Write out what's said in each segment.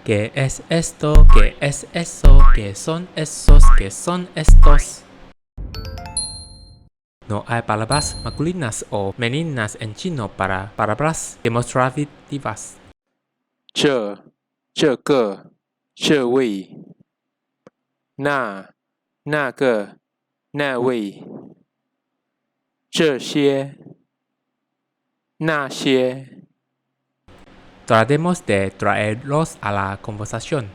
¿Qué es esto? ¿Qué es eso? ¿Qué son esos? ¿Qué son estos? No hay palabras masculinas o femeninas en chino para palabras demostrativas. 这个这位那个那位这些那些 Tratemos de traerlos a la conversación.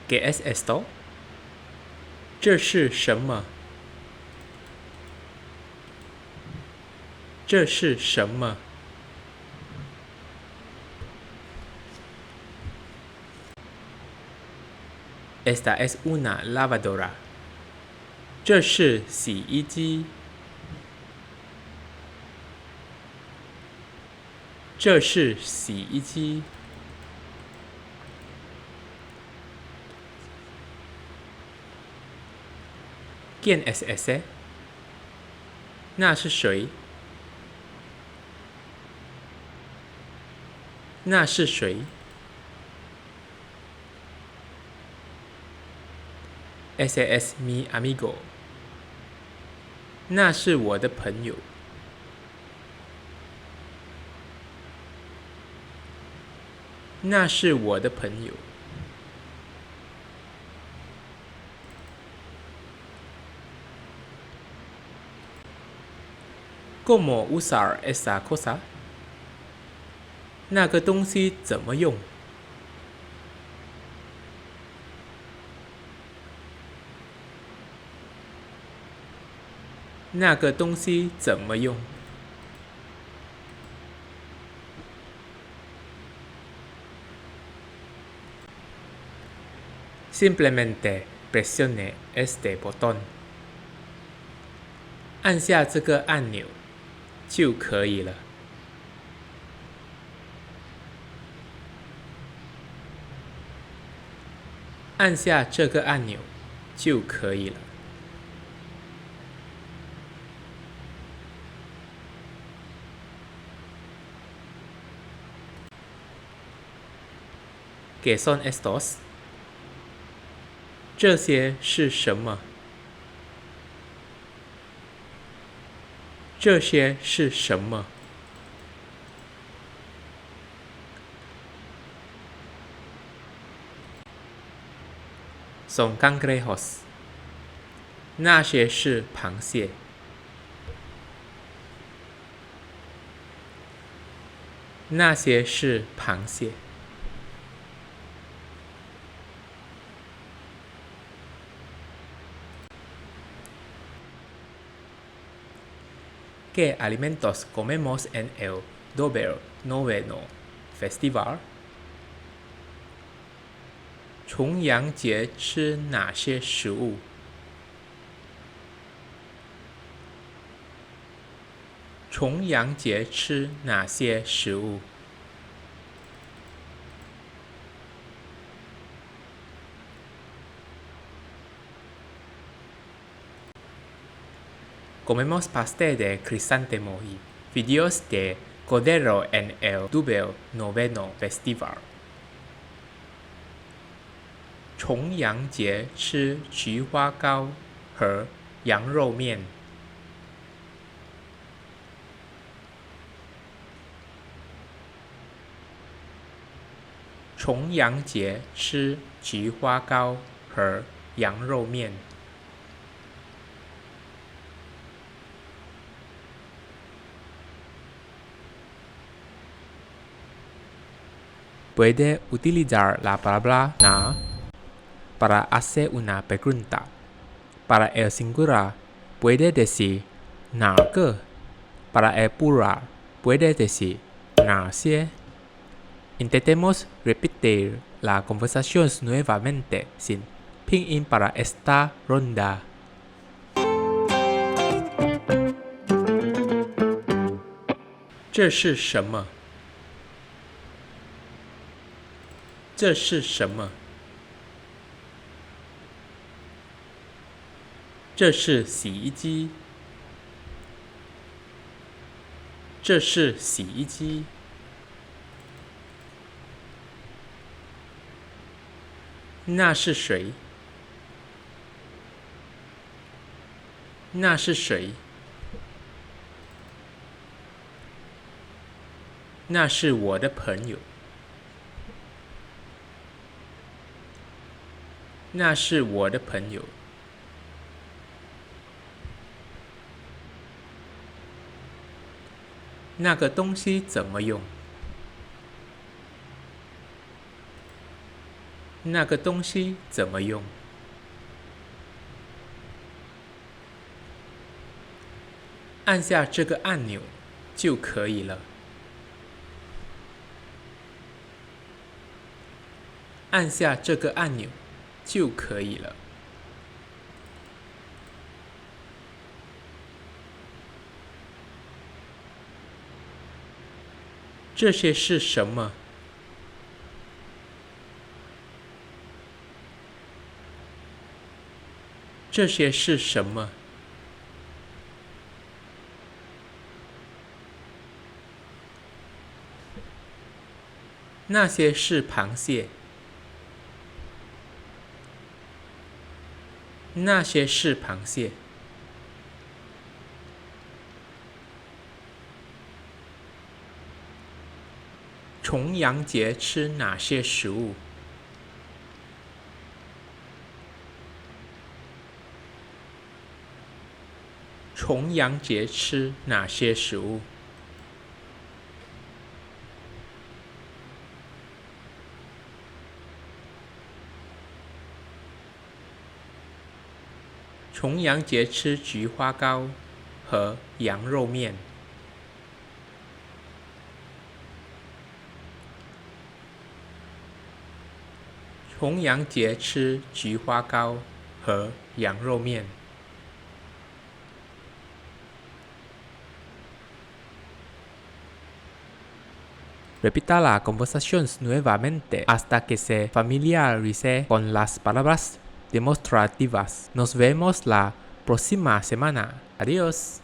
¿Qué es esto? 这是什么？这是什么？Esta es una lavadora. 这是洗衣机。这是洗衣机。¿Quién es ese? 那是谁？那是谁？Ese es mi amigo. 那是我的朋友。那是我的朋友。¿Cómo usar esa cosa? 那个东西怎么用？那个东西怎么用？Simplemente presione este botón. 按下这个按钮就可以了。按下这个按钮就可以了。¿Qué son estos? 这些是什么？这些是什么？Son cangrejos. 那些是螃蟹。那些是螃蟹。¿Qué alimentos comemos en el 9º Festival? 重阳节吃哪些食物？重阳节吃哪些食物？Comemos pastel de crisantemo y fideos de cordero en el 9º Festival. 重阳节吃菊花糕和羊肉面。重阳节吃菊花糕和羊肉面。Puede utilizar la palabra na para hacer una pregunta. Para el singular puede decir 哪个 Para el plural puede decir 哪些 Intentemos repetir la conversación nuevamente sin pinyin para esta ronda. 这是什么？这是什么？这是洗衣机。这是洗衣机。那是谁？那是谁？那是我的朋友。那是我的朋友。那个东西怎么用？那个东西怎么用？按下这个按钮就可以了。按下这个按钮就可以了。这些是什么？这些是什么？那些是螃蟹。那些是螃蟹。重阳节吃哪些食物？重阳节吃哪些食物？重阳节吃菊花糕和羊肉面。重阳节吃菊花糕和羊肉面。Repita la conversación nuevamente hasta que se familiarice con las palabras demostrativas. Nos vemos la próxima semana. Adiós.